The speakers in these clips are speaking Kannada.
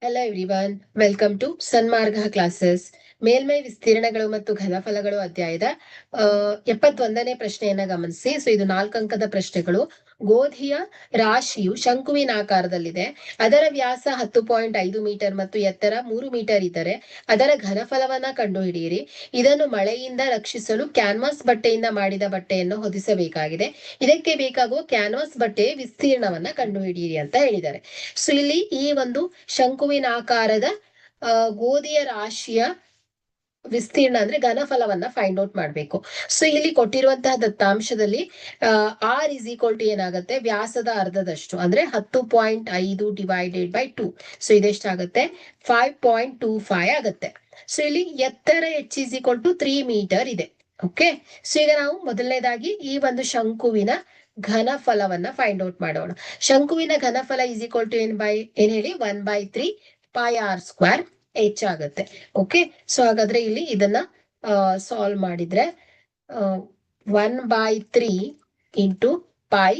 Hello everyone, welcome to Sanmarga classes. ಮೇಲ್ಮೈ ವಿಸ್ತೀರ್ಣಗಳು ಮತ್ತು ಘನಫಲಗಳು ಅಧ್ಯಾಯದ 71ನೇ ಪ್ರಶ್ನೆಯನ್ನ ಗಮನಿಸಿ. ಇದು 4 ಅಂಕದ ಪ್ರಶ್ನೆಗಳು. ಗೋಧಿಯ ರಾಶಿಯು ಶಂಕುವಿನ ಆಕಾರದಲ್ಲಿದೆ. ಅದರ ವ್ಯಾಸ 10.5 ಮೀಟರ್ ಮತ್ತು ಎತ್ತರ 3 ಮೀಟರ್ ಇದ್ದರೆ ಅದರ ಘನಫಲವನ್ನ ಕಂಡುಹಿಡಿಯಿರಿ. ಇದನ್ನು ಮಳೆಯಿಂದ ರಕ್ಷಿಸಲು ಕ್ಯಾನ್ವಾಸ್ ಬಟ್ಟೆಯಿಂದ ಮಾಡಿದ ಬಟ್ಟೆಯನ್ನು ಹೊದಿಸಬೇಕಾಗಿದೆ. ಇದಕ್ಕೆ ಬೇಕಾಗುವ ಕ್ಯಾನ್ವಾಸ್ ಬಟ್ಟೆಯ ವಿಸ್ತೀರ್ಣವನ್ನ ಕಂಡುಹಿಡಿಯಿರಿ ಅಂತ ಹೇಳಿದ್ದಾರೆ. ಸೊ ಇಲ್ಲಿ ಈ ಒಂದು ಶಂಕುವಿನ ಆಕಾರದ ಗೋಧಿಯ ರಾಶಿಯ ವಿಸ್ತೀರ್ಣ ಅಂದ್ರೆ ಘನಫಲವನ್ನ ಫೈಂಡ್ ಔಟ್ ಮಾಡ್ಬೇಕು. ಸೊ ಇಲ್ಲಿ ಕೊಟ್ಟಿರುವಂತಹ ದತ್ತಾಂಶದಲ್ಲಿ ಆರ್ ಇಸ್ ಈಕ್ವಲ್ ಟು ಏನಾಗುತ್ತೆ, ವ್ಯಾಸದ ಅರ್ಧದಷ್ಟು ಅಂದ್ರೆ 10.5 ಡಿವೈಡೆಡ್ ಬೈ 2. ಸೊ ಇದೆಷ್ಟಾಗುತ್ತೆ, 5.25 ಆಗುತ್ತೆ. ಸೊ ಇಲ್ಲಿ ಎತ್ತರ H is equal to 3 metre ಇದೆ. ಓಕೆ, ಸೊ ಈಗ ನಾವು ಮೊದಲನೇದಾಗಿ ಈ ಒಂದು ಶಂಕುವಿನ ಘನಫಲವನ್ನ ಫೈಂಡ್ ಔಟ್ ಮಾಡೋಣ. ಶಂಕುವಿನ ಘನಫಲ ಇಸ್ ಈಕ್ವಲ್ ಟು ಏನ್ ಹೇಳಿ, 1/3 ಪೈ ಆರ್ ಸ್ಕ್ವೇರ್ ಎಚ್ ಆಗುತ್ತೆ. ಓಕೆ, ಸೊ ಹಾಗಾದ್ರೆ ಇಲ್ಲಿ ಇದನ್ನ ಸಾಲ್ವ್ ಮಾಡಿದ್ರೆ 1/3 into pi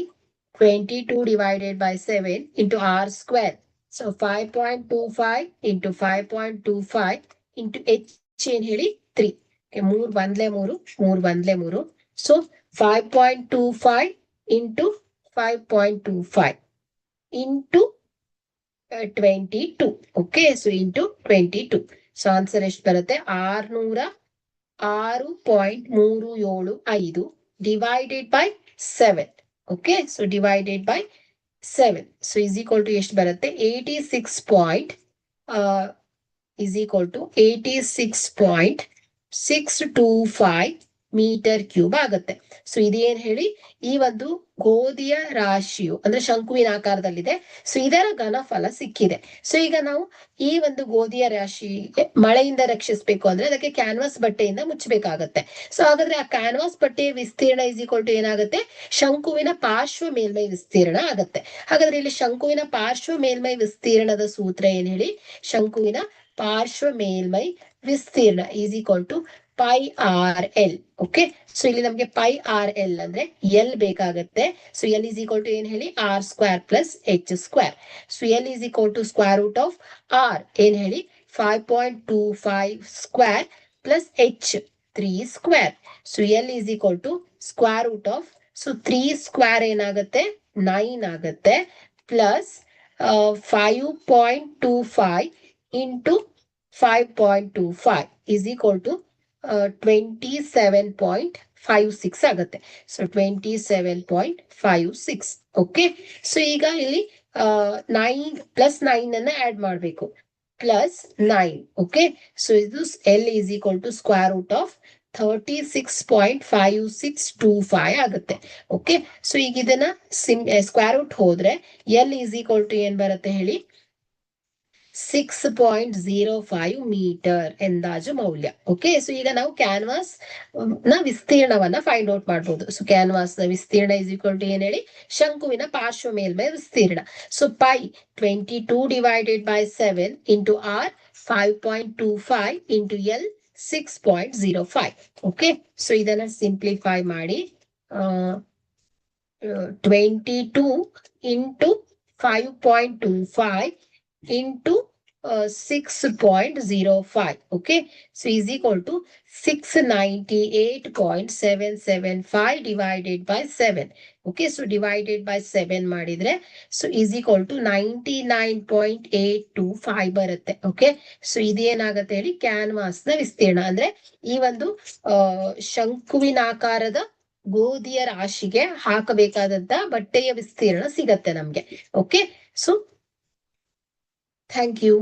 22 divided by 7 into R square. So 5.25 into 5.25 into H ಏನ್ ಹೇಳಿ 3. 3 1 3 3 1 3. So 5.25 into 5.25 into 22. Okay, so into 22. So answer ಎಷ್ಟು ಬರುತ್ತೆ, 606.375 divided by 7. Okay, so divided by 7. So is equal to ಎಷ್ಟು ಬರುತ್ತೆ, 86.625 ಮೀಟರ್ ಕ್ಯೂಬ್ ಆಗುತ್ತೆ. ಸೊ ಇದೇನ್ ಹೇಳಿ, ಈ ಒಂದು ಗೋಧಿಯ ರಾಶಿಯು ಅಂದ್ರೆ ಶಂಕುವಿನ ಆಕಾರದಲ್ಲಿದೆ. ಸೊ ಇದರ ಘನಫಲ ಸಿಕ್ಕಿದೆ. ಸೊ ಈಗ ನಾವು ಈ ಒಂದು ಗೋಧಿಯ ರಾಶಿಗೆ ಮಳೆಯಿಂದ ರಕ್ಷಿಸಬೇಕು ಅಂದ್ರೆ ಅದಕ್ಕೆ ಕ್ಯಾನ್ವಾಸ್ ಬಟ್ಟೆಯಿಂದ ಮುಚ್ಚಬೇಕಾಗತ್ತೆ. ಸೊ ಹಾಗಾದ್ರೆ ಆ ಕ್ಯಾನ್ವಾಸ್ ಬಟ್ಟೆಯ ವಿಸ್ತೀರ್ಣ ಇಸ್ ಈಕ್ವಲ್ ಟು ಏನಾಗುತ್ತೆ, ಶಂಕುವಿನ ಪಾರ್ಶ್ವ ಮೇಲ್ಮೈ ವಿಸ್ತೀರ್ಣ ಆಗತ್ತೆ. ಹಾಗಾದ್ರೆ ಇಲ್ಲಿ ಶಂಕುವಿನ ಪಾರ್ಶ್ವ ಮೇಲ್ಮೈ ವಿಸ್ತೀರ್ಣದ ಸೂತ್ರ ಏನ್ ಹೇಳಿ, ಶಂಕುವಿನ ಪಾರ್ಶ್ವ ಮೇಲ್ಮೈ ವಿಸ್ತೀರ್ಣ is equal to pi R L. Okay, so ಇಲ್ಲಿ ನಮ್ಗೆ ಪೈ ಆರ್ ಎಲ್ ಅಂದ್ರೆ ಎಲ್ ಬೇಕಾಗತ್ತೆ. So L is equal to ಏನ್ ಹೇಳಿ, R square plus H square. So L is equal to square root of R ಏನ್ ಹೇಳಿ 5.25 square plus H 3 square. So L is equal to square root of, so 3 square ಏನಾಗುತ್ತೆ 9 ಆಗುತ್ತೆ, plus 5.25 into 5.25 is equal to 27.56 ಆಗುತ್ತೆ. ಸೊ 27.56. ಓಕೆ, ಸೊ ಈಗ ಇಲ್ಲಿ 9 ಪ್ಲಸ್ 9 ಅನ್ನ ಆಡ್ ಮಾಡಬೇಕು, ಪ್ಲಸ್ 9. ಓಕೆ, ಸೊ ಇದು L is equal to square root of 36.5625 ಆಗುತ್ತೆ. ಓಕೆ, ಸೊ ಈಗ ಇದನ್ನ ಸ್ಕ್ವೇರ್ ರೂಟ್ ಹೋದ್ರೆ ಎಲ್ ಈಸ್ ಈಕ್ವಲ್ ಟು ಏನ್ ಬರುತ್ತೆ ಹೇಳಿ, 6.05 ಮೀಟರ್ ಎಂದಾಜು ಮೌಲ್ಯ. ಓಕೆ, ಸೊ ಈಗ ನಾವು ಕ್ಯಾನ್ವಾಸ್ ನ ವಿಸ್ತೀರ್ಣವನ್ನ ಫೈಂಡ್ ಔಟ್ ಮಾಡಬಹುದು. ಸೊ ಕ್ಯಾನ್ವಾಸ್ ನ ವಿಸ್ತೀರ್ಣ ಇಸ್ ಈಕ್ವಲ್ ಟು ಏನ್ ಹೇಳಿ, ಶಂಕುವಿನ ಪಾರ್ಶ್ವ ಮೇಲ್ಮೈ ವಿಸ್ತೀರ್ಣ. So pi 22 divided by 7 into R 5.25 into L 6.05. Okay, so ಇದನ್ನ ಸಿಂಪ್ಲಿಫೈ ಮಾಡಿ 22 into 5.25 into 6.05. okay, so is equal to 698.775 divided by 7. okay, so divided by 7 ಮಾಡಿದ್ರೆ so is equal to 99.825 ಬರುತ್ತೆ. ಓಕೆ, ಸೊ ಇದೇನಾಗತ್ತೆ ಹೇಳಿ, ಕ್ಯಾನ್ವಾಸ್ ನ ವಿಸ್ತೀರ್ಣ ಅಂದ್ರೆ ಈ ಒಂದು ಶಂಕುವಿನಾಕಾರದ ಗೋಧಿಯ ರಾಶಿಗೆ ಹಾಕಬೇಕಾದಂತ ಬಟ್ಟೆಯ ವಿಸ್ತೀರ್ಣ ಸಿಗತ್ತೆ ನಮ್ಗೆ. Okay, so thank you.